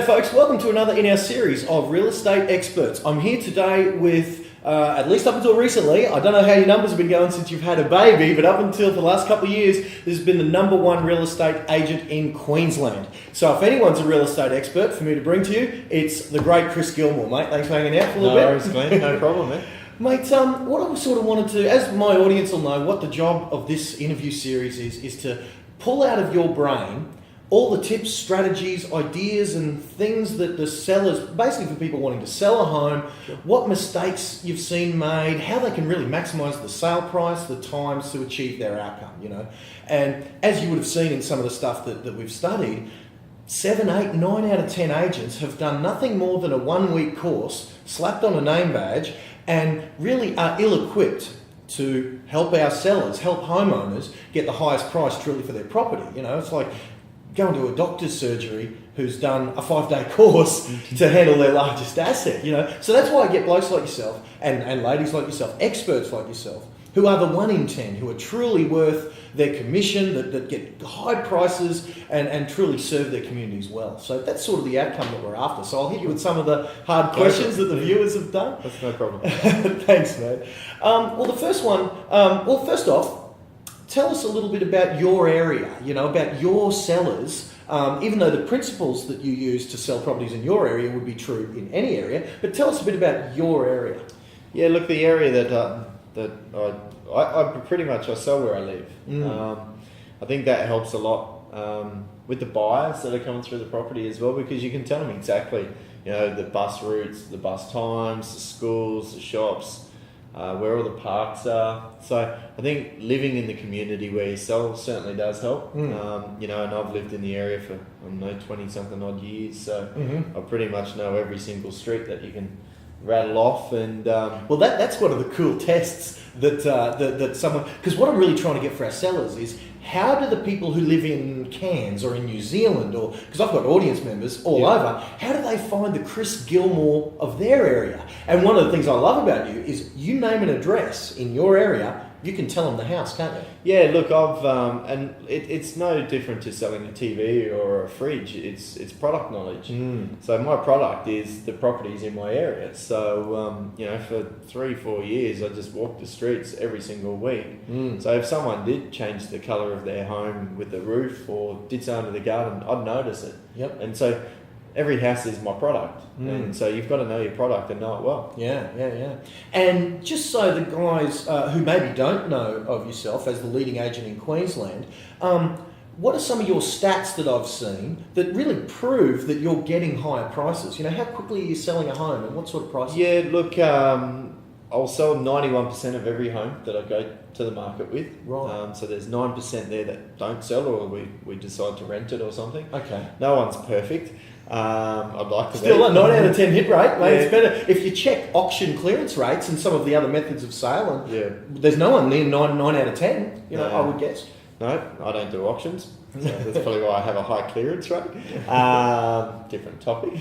G'day folks, welcome to another in our series of real estate experts. I'm here today with, at least up until recently, I don't know how your numbers have been going since you've had a baby, but up until the last couple of years, this has been the #1 real estate agent in Queensland. So if anyone's a real estate expert for me to bring to you, it's the great Chris Gilmour, mate. Thanks for hanging out for a little bit. No worries, Glenn. No problem, man. Mate, what I sort of wanted to, as my audience will know, what the job of this interview series is to pull out of your brain all the tips, strategies, ideas and things that the sellers, basically for people wanting to sell a home, what mistakes you've seen made, how they can really maximise the sale price, the times to achieve their outcome, you know. And as you would have seen in some of the stuff that we've studied, 7, 8, 9 out of 10 agents have done nothing more than a 1-week course, slapped on a name badge, and really are ill-equipped to help our sellers, help homeowners get the highest price truly for their property. You know, it's like going to a doctor's surgery who's done a 5-day course to handle their largest asset, you know. So that's why I get blokes like yourself and ladies like yourself, experts like yourself, who are the 1 in 10, who are truly worth their commission, that get high prices and truly serve their communities well. So that's sort of the outcome that we're after. So I'll hit you with some of the hard questions that the viewers have done. That's no problem. Thanks, man. Well, the first one, first off, tell us a little bit about your area, you know, about your sellers, even though the principles that you use to sell properties in your area would be true in any area, but tell us a bit about your area. Yeah, look, the area that I pretty much I sell where I live. I think that helps a lot with the buyers that are coming through the property as well, because you can tell them exactly, you know, the bus routes, the bus times, the schools, the shops, where all the parks are. So I think living in the community where you sell certainly does help. You know, and I've lived in the area for, I don't know, 20 something odd years, so I pretty much know every single street that you can rattle off. And well, that's one of the cool tests that someone, because what I'm really trying to get for our sellers is, how do the people who live in Cairns or in New Zealand, or because I've got audience members all over, how do they find the Chris Gilmour of their area? And one of the things I love about you is you name an address in your area, you can tell them the house, can't you? Yeah, look, I've and it's no different to selling a TV or a fridge. It's product knowledge. So my product is the properties in my area. So you know, for 3-4 years, I just walked the streets every single week. So if someone did change the colour of their home with the roof or did something to the garden, I'd notice it. Yep. And so every house is my product. And so you've got to know your product and know it well. Yeah. And just so the guys who maybe don't know of yourself as the leading agent in Queensland, what are some of your stats that I've seen that really prove that you're getting higher prices? You know, how quickly are you selling a home and what sort of prices? Yeah, look, I'll sell 91% of every home that I go to the market with. Right. So there's 9% there that don't sell, or we decide to rent it or something. Okay. No one's perfect. I'd like to Still be. a 9 out of 10 hit rate, mate. Yeah. It's better if you check auction clearance rates and some of the other methods of sale, and there's no one near 9 out of 10. You know, I would guess. No, I don't do auctions. So that's probably why I have a high clearance rate. Different topic.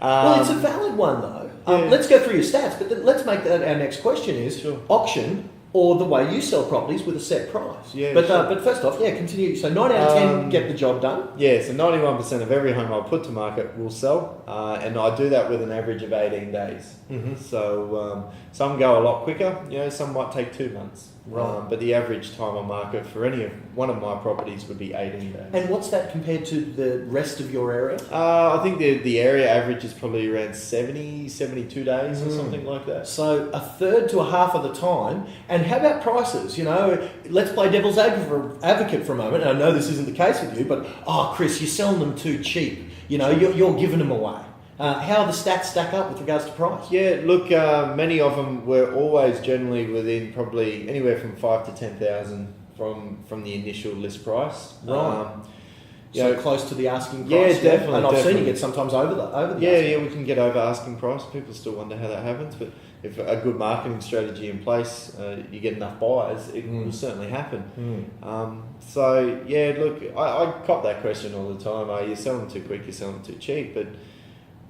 Well, it's a valid one though. Let's go through your stats, but then let's make that our next question is auction or the way you sell properties with a set price. Yeah, but first off, continue. So 9 out of 10 get the job done. Yeah, so 91% of every home I'll put to market will sell, and I do that with an average of 18 days. So some go a lot quicker, you know, some might take 2 months. Right. But the average time on market for one of my properties would be 18 days. And what's that compared to the rest of your area? I think the area average is probably around 70, 72 days or something like that. So a third to a half of the time. And how about prices? You know, let's play devil's advocate for a moment. And I know this isn't the case with you, but Chris, you're selling them too cheap. You know, you're giving them away. How do the stats stack up with regards to price? Yeah, look, many of them were always generally within probably anywhere from 5 to 10,000 from the initial list price. Right. So close to the asking price. Yeah, definitely. And I've seen you get sometimes over the Yeah, we can get over asking price. People still wonder how that happens, but if a good marketing strategy in place, you get enough buyers, it will certainly happen. So yeah, look, I cop that question all the time. Are you selling too quick? You're selling too cheap? But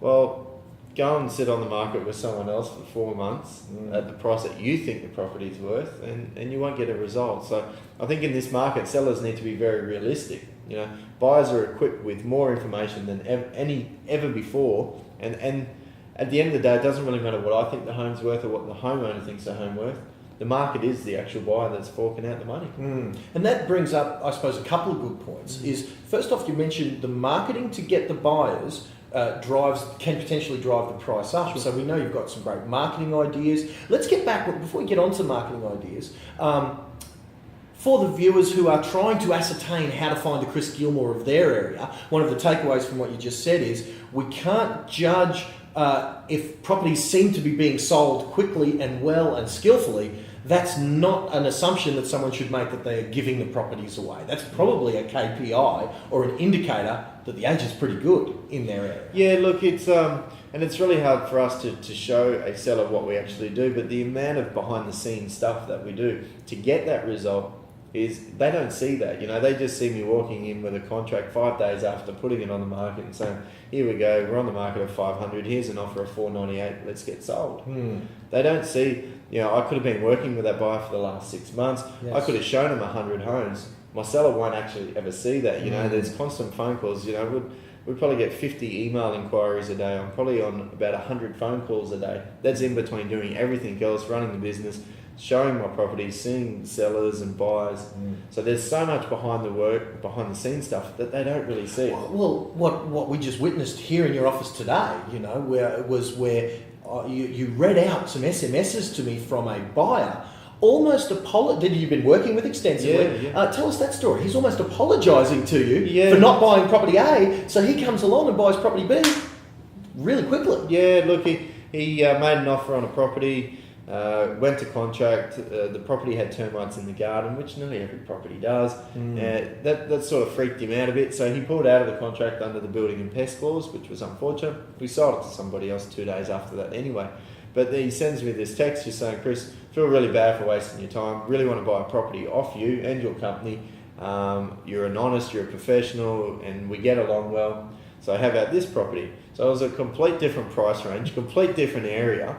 well, go and sit on the market with someone else for 4 months at the price that you think the property is worth, and you won't get a result. So I think in this market, sellers need to be very realistic. You know, buyers are equipped with more information than ever before, and at the end of the day, it doesn't really matter what I think the home's worth or what the homeowner thinks the home worth. The market is the actual buyer that's forking out the money. And that brings up, I suppose, a couple of good points. Is first off, you mentioned the marketing to get the buyers can potentially drive the price up. Sure. So we know you've got some great marketing ideas. Let's get back, before we get on to marketing ideas, for the viewers who are trying to ascertain how to find the Chris Gilmour of their area, one of the takeaways from what you just said is we can't judge if properties seem to be being sold quickly and well and skillfully. That's not an assumption that someone should make that they are giving the properties away. That's probably a KPI or an indicator that the agent's pretty good in their area. Yeah, look, it's and it's really hard for us to show a seller what we actually do, but the amount of behind the scenes stuff that we do to get that result is they don't see that. You know, they just see me walking in with a contract 5 days after putting it on the market and saying, here we go, we're on the market at 500, here's an offer of 498, let's get sold. They don't see, you know, I could have been working with that buyer for the last 6 months. Yes. I could have shown them 100 homes. My seller won't actually ever see that. You know, there's constant phone calls. You know, we probably get 50 email inquiries a day. I'm probably on about 100 phone calls a day. That's in between doing everything else, running the business, showing my properties, seeing sellers and buyers. So there's so much behind the scenes stuff that they don't really see. Well, what we just witnessed here in your office today, you know, where you read out some SMSs to me from a buyer, almost that you've been working with extensively. Yeah. Tell us that story. He's almost apologising to you for not buying property A, so he comes along and buys property B really quickly. Yeah, look, he made an offer on a property. Went to contract. The property had termites in the garden, which nearly every property does. That sort of freaked him out a bit, so he pulled out of the contract under the building and pest clause, which was unfortunate. We sold it to somebody else 2 days after that anyway. But then he sends me this text just saying, Chris, feel really bad for wasting your time. Really want to buy a property off you and your company. You're an honest, you're a professional, and we get along well. So how about this property? So it was a complete different price range, complete different area.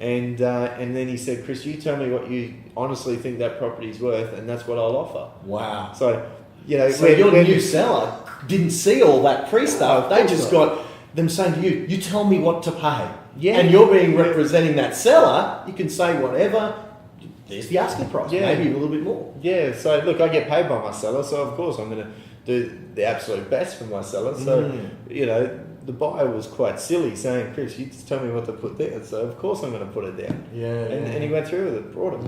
And then he said, Chris, you tell me what you honestly think that property's worth, and that's what I'll offer. Wow. So, you know... So your new seller didn't see all that pre-stuff. They just got them saying to you, you tell me what to pay. Yeah. And you're representing that seller. You can say whatever. There's the asking price. Yeah. Maybe a little bit more. Yeah. So, look, I get paid by my seller, so of course I'm going to do the absolute best for my seller. So, you know... The buyer was quite silly, saying, Chris, you just tell me what to put there. So, of course, I'm going to put it down. And he went through with it, brought it.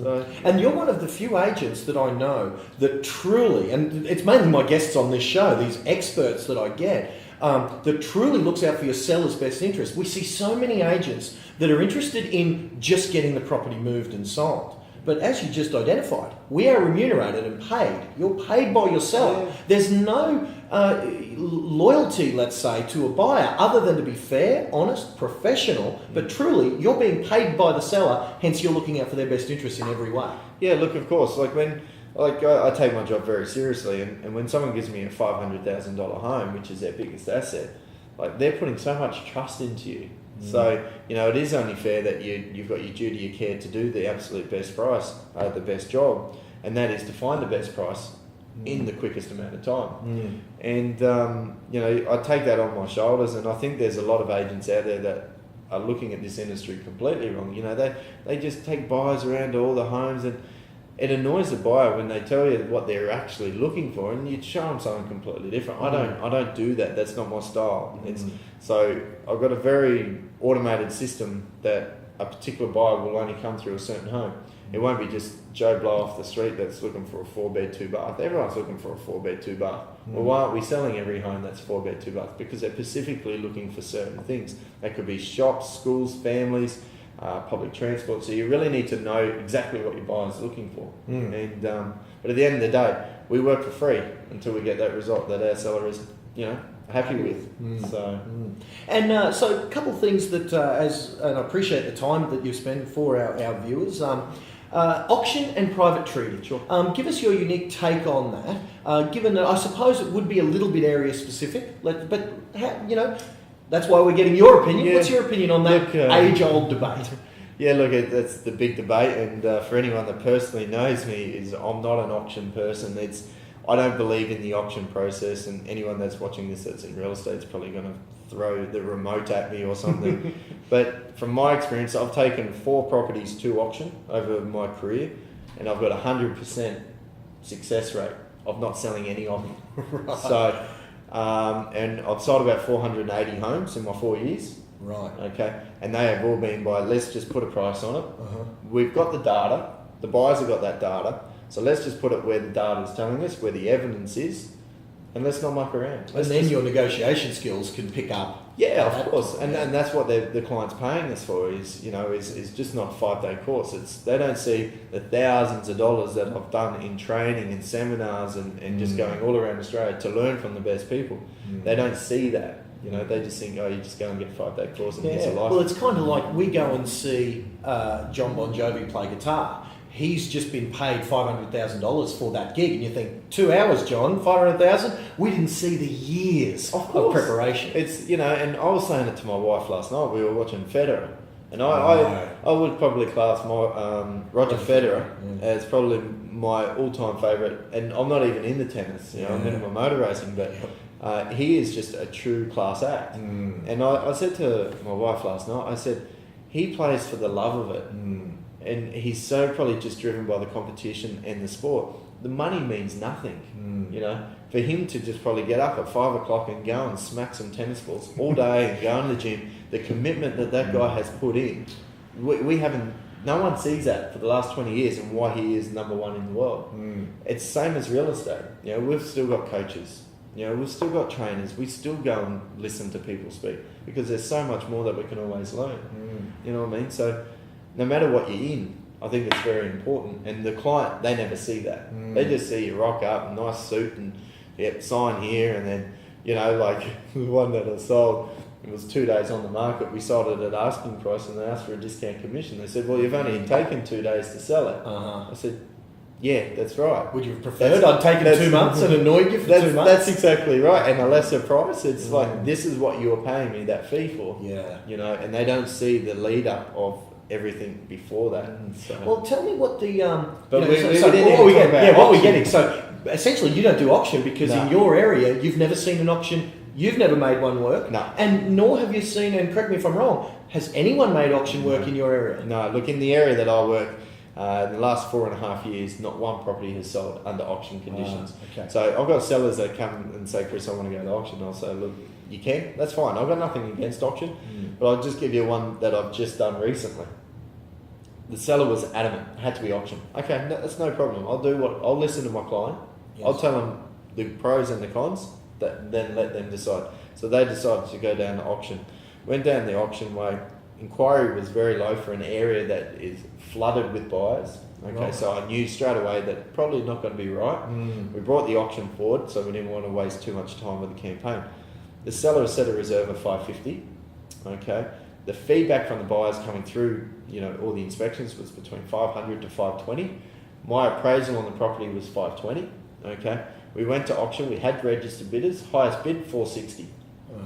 So, and you're one of the few agents that I know that truly, and it's mainly my guests on this show, these experts that I get, that truly looks out for your seller's best interest. We see so many agents that are interested in just getting the property moved and sold. But as you just identified, we are remunerated and paid. You're paid by your seller. There's no loyalty, let's say, to a buyer other than to be fair, honest, professional, but truly you're being paid by the seller, hence you're looking out for their best interest in every way. Yeah, look, of course, I take my job very seriously, and when someone gives me a $500,000 home, which is their biggest asset, like they're putting so much trust into you. So, you know, it is only fair that you've got your duty of care to do the absolute best price, the best job, and that is to find the best price in the quickest amount of time. And, you know, I take that on my shoulders, and I think there's a lot of agents out there that are looking at this industry completely wrong. You know, they just take buyers around to all the homes, and it annoys the buyer when they tell you what they're actually looking for, and you show them something completely different. I don't do that. That's not my style. So I've got a very automated system that a particular buyer will only come through a certain home. It won't be just Joe Blow off the street that's looking for a 4-bed 2-bath. Everyone's looking for a 4-bed 2-bath. Well, why aren't we selling every home that's 4-bed 2-bath? Because they're specifically looking for certain things. That could be shops, schools, families, public transport. So you really need to know exactly what your buyer's looking for. And but at the end of the day, we work for free until we get that result that our seller is, you know, happy with. And so a couple of things that, and I appreciate the time that you spend for our viewers. Auction and private treaty. Sure. Give us your unique take on that. Given that I suppose it would be a little bit area specific, but you know, that's why we're getting your opinion. What's your opinion on that age-old debate? Yeah, look, that's the big debate, and for anyone that personally knows me, is I'm not an auction person. I don't believe in the auction process, and anyone that's watching this that's in real estate is probably going to throw the remote at me or something. But from my experience, I've taken 4 properties to auction over my career, and I've got 100% success rate of not selling any of them. Right. So, and I've sold about 480 homes in my 4 years. Right. Okay, and they have all been by, let's just put a price on it. Uh-huh. We've got the data, the buyers have got that data, so let's just put it where the data is telling us, where the evidence is, and let's not muck around. And then your negotiation skills can pick up. Yeah, of course, and that's what the client's paying us for, is just not a 5-day course. They don't see the thousands of dollars that I've done in training and seminars and just going all around Australia to learn from the best people. They don't see that. They just think, oh, you just go and get a 5-day course and here's a life. Well, it's kind of like we go and see John Bon Jovi play guitar. He's just been paid $500,000 for that gig, and you think, 2 hours, John, $500,000? We didn't see the years of preparation. It's and I was saying it to my wife last night. We were watching Federer, and I would probably class my Roger Federer as probably my all-time favourite, and I'm not even into tennis. I'm into my motor racing, but he is just a true class act. And I said to my wife last night, I said, he plays for the love of it. And he's so probably just driven by the competition and the sport. The money means nothing, For him to just probably get up at 5 o'clock and go and smack some tennis balls all day and go in the gym, the commitment that guy has put in, we haven't. No one sees that for the last 20 years, and why he is number one in the world. It's the same as real estate. We've still got coaches. We've still got trainers. We still go and listen to people speak because there's so much more that we can always learn. You know what I mean? So no matter what you're in, I think it's very important. And the client, they never see that. They just see you rock up, nice suit, and sign here, and then, like the one that I sold, it was 2 days on the market. We sold it at asking price, and they asked for a discount commission. They said, well, you've only taken 2 days to sell it. I said, yeah, that's right. Would you have preferred I'd taken 2 months and annoyed you for 2 months? That's exactly right. And a lesser price, it's like, this is what you're paying me that fee for. Yeah. And they don't see the lead up of everything before that. So. Well, tell me what the what are we getting? So essentially, you don't do auction because in your area, you've never seen an auction. You've never made one work. No. And nor have you seen, and correct me if I'm wrong, has anyone made auction work in your area? No. Look, in the area that I work, in the last 4.5 years, not one property has sold under auction conditions. Okay. So I've got sellers that come and say, Chris, I want to go to auction. I'll say, look, you can. That's fine. I've got nothing against auction, but I'll just give you one that I've just done recently. The seller was adamant, it had to be auction. Okay, that's no problem. I'll listen to my client. Yes. I'll tell them the pros and the cons, then let them decide. So they decided to go down to auction. Went down the auction way. Inquiry was very low for an area that is flooded with buyers. Okay, right. So I knew straight away that probably not going to be right. We brought the auction forward, so we didn't want to waste too much time with the campaign. The seller set a reserve of $550. Okay, the feedback from the buyers coming through, all the inspections was between $500 to $520. My appraisal on the property was $520. Okay, we went to auction. We had registered bidders. Highest bid $460.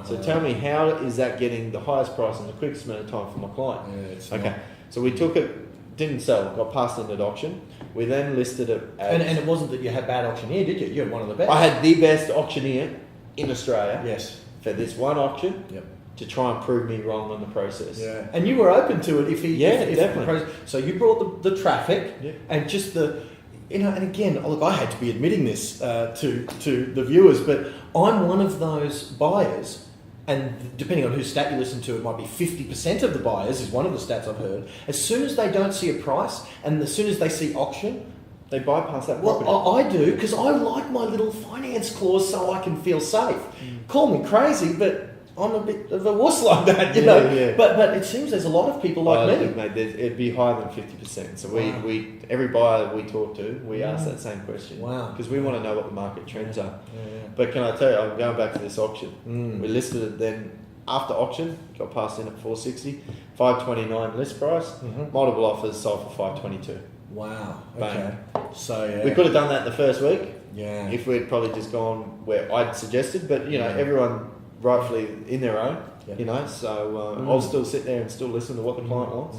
So tell me, how is that getting the highest price in the quickest amount of time for my client? Okay, so we took it, didn't sell, got passed into auction. We then listed it as... And it wasn't that you had bad auctioneer, did you? You had one of the best. I had the best auctioneer in Australia. Yes. For this one auction. Yep. To try and prove me wrong on the process. Yeah. And you were open to it if he... if definitely. So you brought the traffic and just the... and again, look, I hate to be admitting this to the viewers, but I'm one of those buyers, and depending on whose stat you listen to, it might be 50% of the buyers is one of the stats I've heard. As soon as they don't see a price, and as soon as they see auction, they bypass that property. Well, I do, because I like my little finance clause so I can feel safe. Call me crazy, but I'm a bit of a wuss like that, you know. Yeah. But it seems there's a lot of people like me. Look, mate, it'd be higher than 50%. So we every buyer we talk to, we ask that same question. Wow. Because we want to know what the market trends are. Yeah. But can I tell you, I'm going back to this auction. We listed it then after auction, got passed in at 460, 529 list price, multiple offers sold for 522. Wow. Bang. Okay. So we could have done that the first week. Yeah. If we'd probably just gone where I'd suggested, but everyone rightfully in their own, so I'll still sit there and still listen to what the client wants.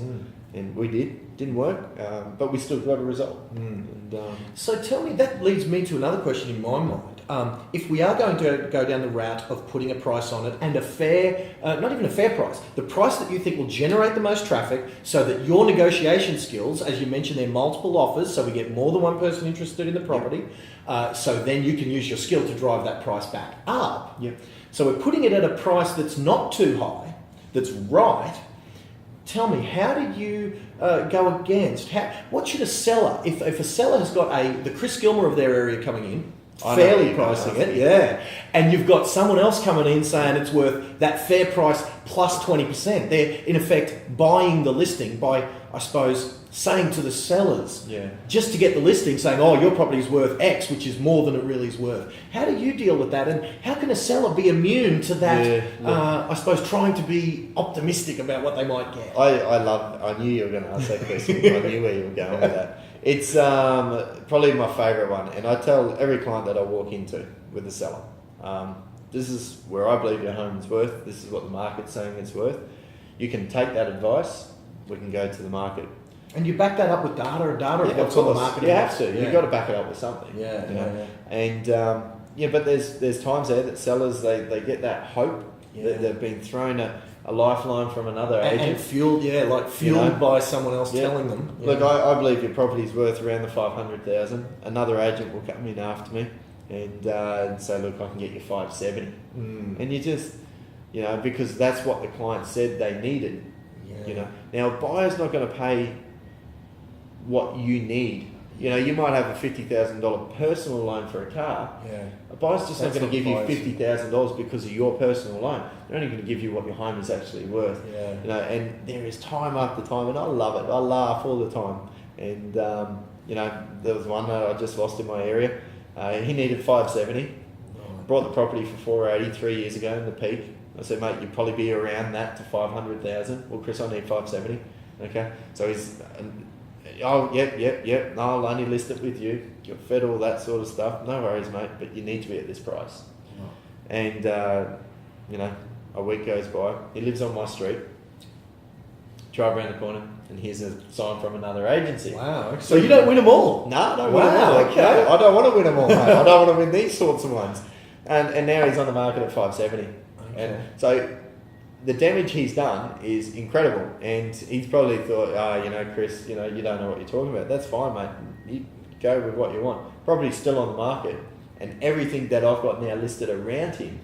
And we didn't work, but we still got a result. And, So tell me, that leads me to another question in my mind. If we are going to go down the route of putting a price on it and a fair, not even a fair price, the price that you think will generate the most traffic so that your negotiation skills, as you mentioned, there are multiple offers, so we get more than one person interested in the property, so then you can use your skill to drive that price back up. Yep. So we're putting it at a price that's not too high, that's right. Tell me, how do you go against? What should a seller, if a seller has got the Chris Gilmour of their area coming in, fairly pricing it, yeah, and you've got someone else coming in saying it's worth that fair price plus 20%. They're in effect buying the listing by, I suppose, saying to the sellers, just to get the listing, saying, oh, your property's worth X, which is more than it really is worth. How do you deal with that, and how can a seller be immune to that, I suppose, trying to be optimistic about what they might get? I knew you were going to ask that question. I knew where you were going with that. It's probably my favourite one, and I tell every client that I walk into with the seller, this is where I believe your home is worth, this is what the market's saying it's worth. You can take that advice, we can go to the market. And you back that up with data of what's on the market. You have to. You've got to back it up with something. And but there's times there that sellers they get that hope that they've been thrown a lifeline from another agent. And fueled by someone else telling them. Look, I believe your property's worth around the 500,000. Another agent will come in after me and say, look, I can get you 570. And you just, because that's what the client said they needed. Now a buyer's not going to pay what you need. You might have a $50,000 personal loan for a car. A buyer's just not going to give you $50,000 because of your personal loan. They're only going to give you what your home is actually worth. And there is time after time, and I love it. I laugh all the time. And there was one that I just lost in my area. He needed 570. Bought the property for 480 3 years ago in the peak. I said, mate, you'd probably be around that to 500,000. Well, Chris, I need 570. Okay, so he's, yep. No, I'll only list it with you. You're fed all that sort of stuff. No worries, mate, but you need to be at this price. And a week goes by. He lives on my street. Drive around the corner, and here's a sign from another agency. Wow. So you don't win them all? No, I don't win them all. Okay. I don't want to win them all, mate. I don't want to win these sorts of ones. And now he's on the market at 570. Okay. And so the damage he's done is incredible. And he's probably thought, Chris, you don't know what you're talking about. That's fine, mate. You go with what you want. Property's still on the market. And everything that I've got now listed around him,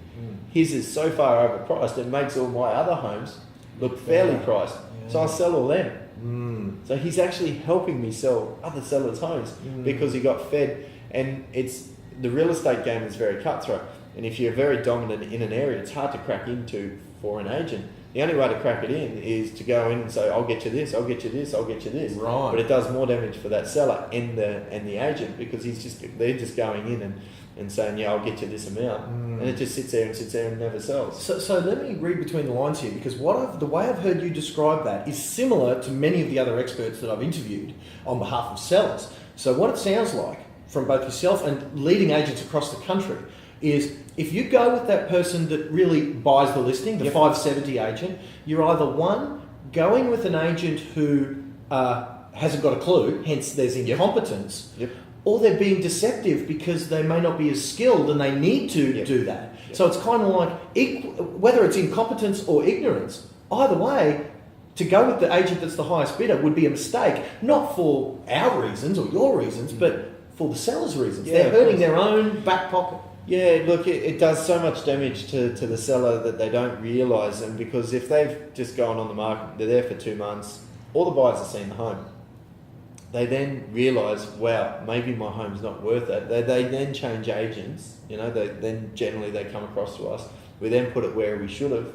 his is so far overpriced, it makes all my other homes look fairly priced. So I sell all them. So he's actually helping me sell other sellers' homes because he got fed. And the real estate game is very cutthroat. And if you're very dominant in an area, it's hard to crack into for an agent. The only way to crack it in is to go in and say, I'll get you this, I'll get you this, I'll get you this. Right. But it does more damage for that seller and the agent because they're just going in and saying, I'll get you this amount. And it just sits there and never sells. So let me read between the lines here, because the way I've heard you describe that is similar to many of the other experts that I've interviewed on behalf of sellers. So what it sounds like from both yourself and leading agents across the country is if you go with that person that really buys the listing, the 570 agent, you're either one, going with an agent who hasn't got a clue, hence there's incompetence, or they're being deceptive because they may not be as skilled and they need to do that. So it's kind of like, whether it's incompetence or ignorance, either way, to go with the agent that's the highest bidder would be a mistake, not for our reasons or your reasons, but for the seller's reasons. They're hurting their own back pocket. Yeah, look, it does so much damage to the seller that they don't realise. And because if they've just gone on the market, they're there for 2 months, all the buyers have seen the home. They then realise, wow, maybe my home's not worth it. They then change agents, then generally they come across to us. We then put it where we should have,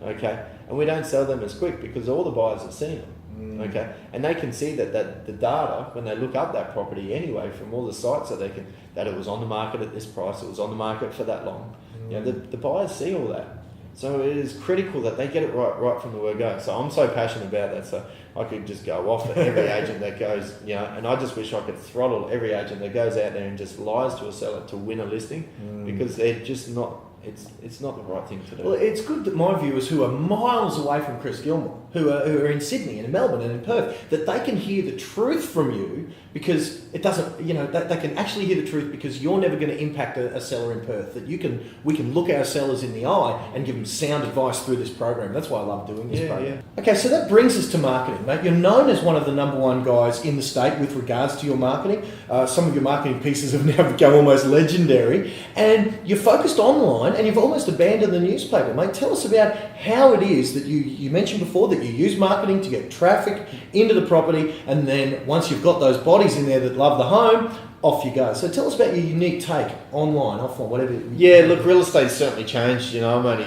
okay? And we don't sell them as quick because all the buyers have seen them, okay? And they can see that the data, when they look up that property anyway, from all the sites that that it was on the market at this price, it was on the market for that long. The buyers see all that. So it is critical that they get it right from the word go. So I'm so passionate about that. So I could just go off at every agent that goes, and I just wish I could throttle every agent that goes out there and just lies to a seller to win a listing because they're just not, it's not the right thing to do. Well, it's good that my viewers who are miles away from Chris Gilmour, who are in Sydney and in Melbourne and in Perth, that they can hear the truth from you, because it doesn't, they can actually hear the truth, because you're never going to impact a seller in Perth. That we can look our sellers in the eye and give them sound advice through this program. That's why I love doing this program. Yeah. Okay, so that brings us to marketing, mate. You're known as one of the number one guys in the state with regards to your marketing. Some of your marketing pieces have now become almost legendary, and you're focused online, and you've almost abandoned the newspaper, mate. Tell us about how it is that you mentioned before that you use marketing to get traffic into the property, and then once you've got those bodies in there that love the home, off you go. So tell us about your unique take, online, offline, whatever. Yeah, look, real estate's certainly changed. I'm only,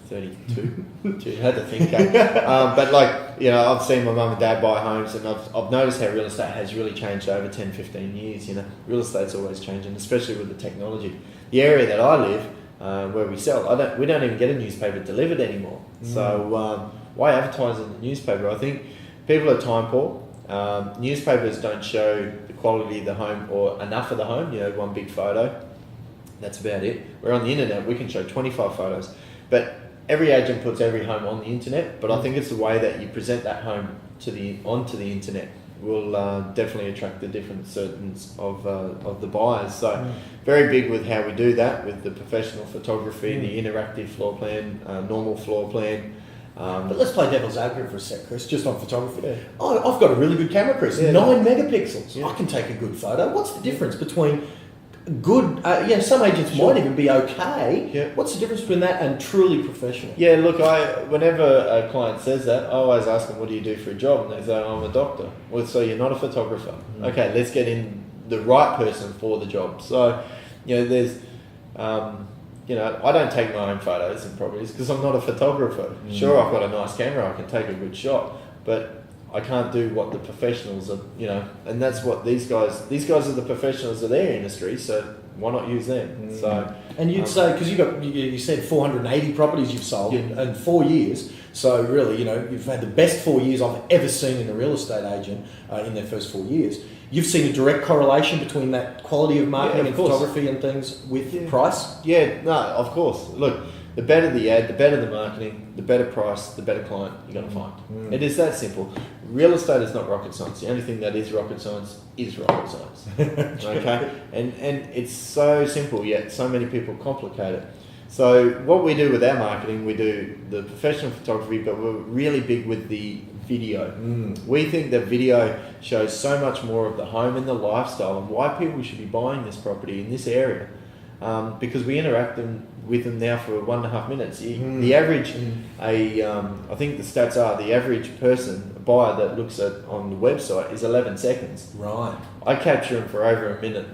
32. Gee, I had to think. But I've seen my mum and dad buy homes, and I've noticed how real estate has really changed over 10, 15 years. Real estate's always changing, especially with the technology. The area that I live, where we sell, we don't even get a newspaper delivered anymore. So why advertise in the newspaper? I think people are time poor. Newspapers don't show the quality of the home or enough of the home, one big photo. That's about it. Where on the internet, we can show 25 photos. But every agent puts every home on the internet, but I think it's the way that you present that home onto the internet will definitely attract the different certains of the buyers. So very big with how we do that, with the professional photography, the interactive floor plan, normal floor plan. But let's play devil's advocate for a sec, Chris, just on photography. Yeah. I've got a really good camera, Chris, 9 megapixels. Yeah. I can take a good photo. What's the difference between good, some agents might even be okay. Yeah. What's the difference between that and truly professional? Yeah, look, whenever a client says that, I always ask them, what do you do for a job? And they say, I'm a doctor. Well, so you're not a photographer. Okay, let's get in the right person for the job. So, there's... I don't take my own photos in properties because I'm not a photographer. Sure, I've got a nice camera, I can take a good shot, but I can't do what the professionals are, and that's what these guys are the professionals of their industry, so why not use them? So, and you'd say, because you said 480 properties you've sold in 4 years, so really, you've had the best 4 years I've ever seen in a real estate agent in their first 4 years. You've seen a direct correlation between that quality of marketing and photography and things with price? Yeah, no, of course. Look, the better the ad, the better the marketing, the better price, the better client you're going to find. It is that simple. Real estate is not rocket science. The only thing that is rocket science is rocket science. Okay? And it's so simple, yet so many people complicate it. So what we do with our marketing, we do the professional photography, but we're really big with the video. We think that video shows so much more of the home and the lifestyle and why people should be buying this property in this area, because we interact with them now for 1.5 minutes. The average, I think the stats are the average person, a buyer that looks at on the website is 11 seconds. Right. I capture them for over 1.5 minutes.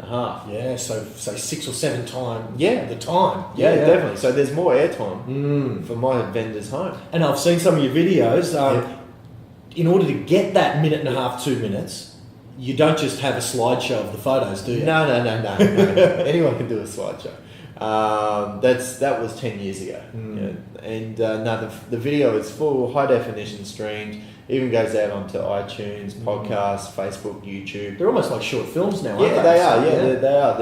Yeah, so 6 or 7 times the time. Yeah, definitely. So there's more airtime for my vendor's home. And I've seen some of your videos. In order to get that 1.5, 2 minutes, you don't just have a slideshow of the photos, do you? No. Anyone can do a slideshow. That was 10 years ago. And the video is full, high definition streamed. Even goes out onto iTunes, podcasts, Facebook, YouTube. They're almost like short films now, aren't they? They are. Yeah, they are.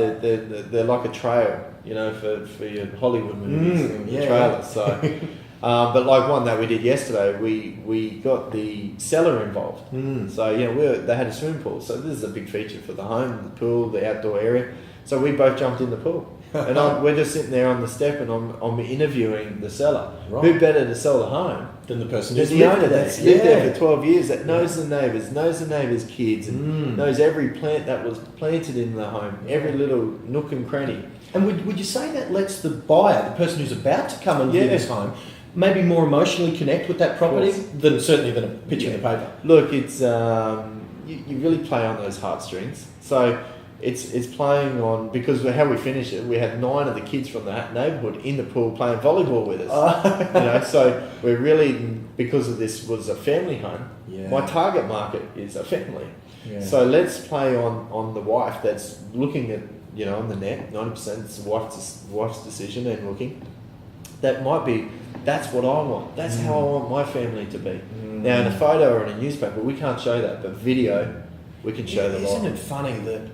They're like a trail, for your Hollywood movies, trailers. So. But like one that we did yesterday, we got the seller involved. So they had a swimming pool. So this is a big feature for the home, the pool, the outdoor area. So we both jumped in the pool, and we're just sitting there on the step, and I'm interviewing the seller. Right. Who better to sell the home than the person who's the owner that's lived there for 12 years, that knows the neighbours' kids, and knows every plant that was planted in the home, every little nook and cranny. And would you say that lets the buyer, the person who's about to come and view this home, maybe more emotionally connect with that property than a picture in the paper? Look, it's you really play on those heartstrings. So it's playing on, because how we finish it, we had 9 of the kids from that neighbourhood in the pool playing volleyball with us. So we're really, because of this was a family home. My target market is a family. So let's play on the wife that's looking at on the net. 90% it's the wife's decision and looking. That might be. That's what I want. That's how I want my family to be. Now, in a photo or in a newspaper, we can't show that, but video, we can show the lot. Isn't it funny that,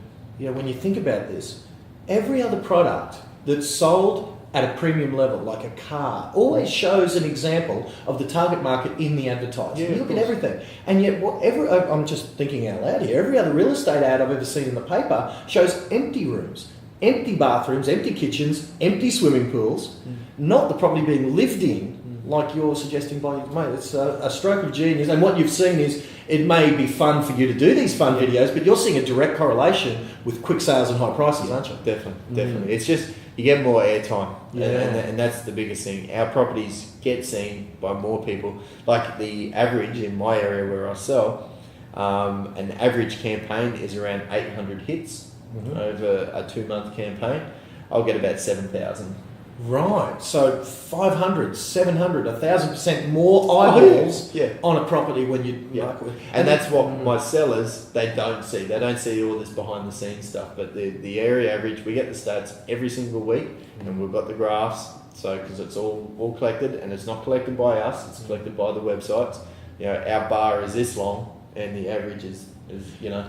when you think about this, every other product that's sold at a premium level, like a car, always shows an example of the target market in the advertising. Yeah, you look at everything. And yet, I'm just thinking out loud here, every other real estate ad I've ever seen in the paper shows empty rooms, empty bathrooms, empty kitchens, empty swimming pools, not the property being lived in, like you're suggesting by your mate. It's a stroke of genius. And what you've seen is, it may be fun for you to do these fun videos, but you're seeing a direct correlation with quick sales and high prices, aren't you? Definitely. It's just, you get more airtime, and that's the biggest thing. Our properties get seen by more people. Like the average in my area where I sell, an average campaign is around 800 hits over a 2-month campaign. I'll get about 7,000. Right, so 500, 700, 1,000% more eyeballs on a property when you market with. And that's what my sellers, they don't see. They don't see all this behind the scenes stuff. But the area average, we get the stats every single week, and we've got the graphs. So because it's all collected, and it's not collected by us, it's collected by the websites. You know, our bar is this long, and the average is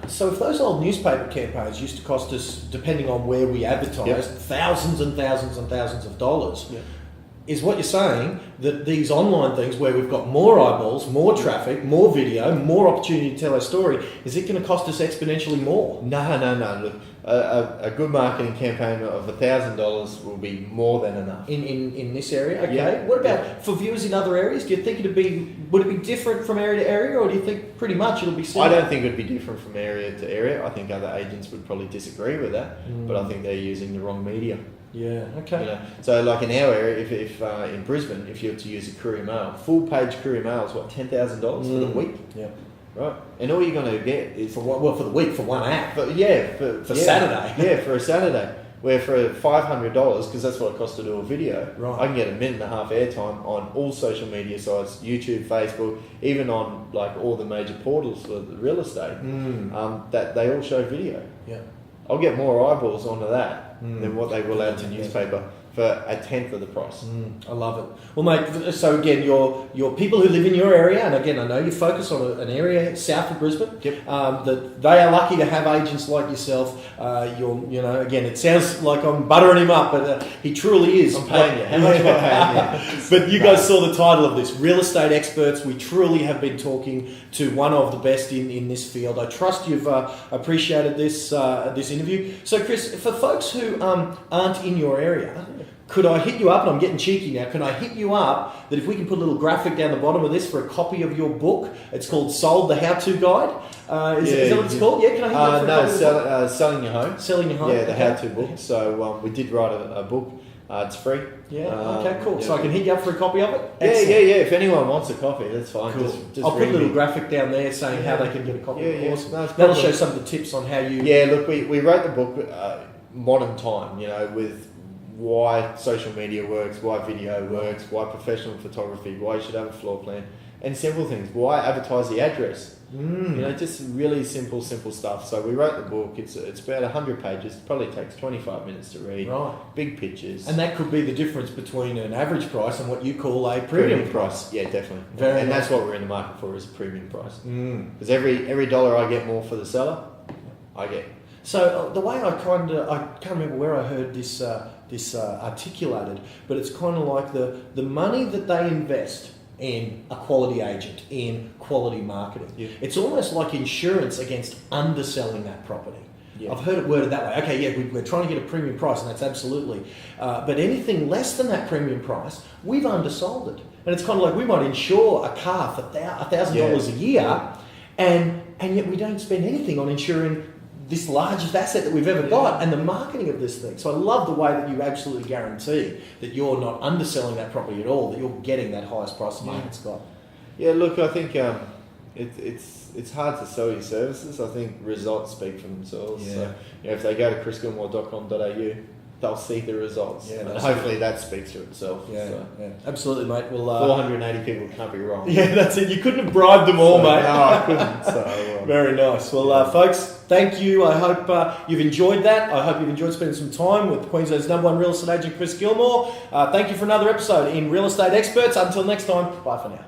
So if those old newspaper campaigns used to cost us, depending on where we advertised, thousands and thousands and thousands of dollars, is what you're saying that these online things where we've got more eyeballs, more traffic, more video, more opportunity to tell our story, is it going to cost us exponentially more? No. Look, a good marketing campaign of $1,000 will be more than enough. In this area? Okay. What about for viewers in other areas? Do you think would it be different from area to area, or do you think pretty much it'll be similar? I don't think it would be different from area to area. I think other agents would probably disagree with that, but I think they're using the wrong media. Yeah, okay. You know, so like in our area, if in Brisbane, if you were to use a courier mail, full page courier mail is what, $10,000 for the week? Yeah. Right. And all you're going to get is... for the week, for one app. For Saturday. Yeah, for a Saturday. Where for $500, because that's what it costs to do a video, I can get a minute and a half airtime on all social media sites, YouTube, Facebook, even on like all the major portals for the real estate, that they all show video. Yeah. I'll get more eyeballs onto that than what they will out to newspaper for a tenth of the price. I love it. Well, mate, so again, your people who live in your area, and again, I know you focus on an area south of Brisbane, that they are lucky to have agents like yourself. Again, it sounds like I'm buttering him up, but he truly is. I'm paying you. How much am I paying you? But you guys saw the title of this, Real Estate Experts. We truly have been talking to one of the best in this field. I trust you've appreciated this interview. So, Chris, for folks who aren't in your area, could I hit you up, and I'm getting cheeky now, can I hit you up that if we can put a little graphic down the bottom of this for a copy of your book? It's called Sold, the How-To Guide. Is that what it's called? Yeah, can I hit you up for a copy of the book? Selling Your Home. Selling Your Home. Yeah, the How-To book. So we did write a book. It's free. Yeah, okay, cool. So I can hit you up for a copy of it? Yeah. If anyone wants a copy, that's fine. Cool. Just I'll put a little graphic down there saying how they can get a copy. Yeah. Awesome. No, that'll show some of the tips on how you... Yeah, look, we wrote the book modern time, with why social media works, why video works, why professional photography, why you should have a floor plan, and simple things. Why advertise the address? Just really simple stuff. So we wrote the book. It's about 100 pages. It probably takes 25 minutes to read. Right. Big pictures. And that could be the difference between an average price and what you call a premium price. Yeah, definitely. Very and nice. that's what we're in the market for, is a premium price. Because every dollar I get more for the seller, I get. So the way I can't remember where I heard this articulated, but it's kind of like the money that they invest in a quality agent, in quality marketing. Yeah. It's almost like insurance against underselling that property. Yeah. I've heard it worded that way. Okay, yeah, we're trying to get a premium price, and that's absolutely. But anything less than that premium price, we've undersold it. And it's kind of like we might insure a car for $1,000 a year, and yet we don't spend anything on insuring this largest asset that we've ever got, and the marketing of this thing. So I love the way that you absolutely guarantee that you're not underselling that property at all, that you're getting that highest price the market's got. Yeah, look, I think it's hard to sell your services. I think results speak for themselves. Yeah. So, if they go to chrisgilmour.com.au, they'll see the results. Yeah, and hopefully that speaks for itself. Yeah, so. yeah, absolutely, mate. Well, 480 people can't be wrong. Yeah, that's it. You couldn't have bribed them all, mate. No, I couldn't. So, very nice. Well, folks, thank you. I hope you've enjoyed that. I hope you've enjoyed spending some time with Queensland's #1 real estate agent, Chris Gilmour. Thank you for another episode in Real Estate Experts. Until next time, bye for now.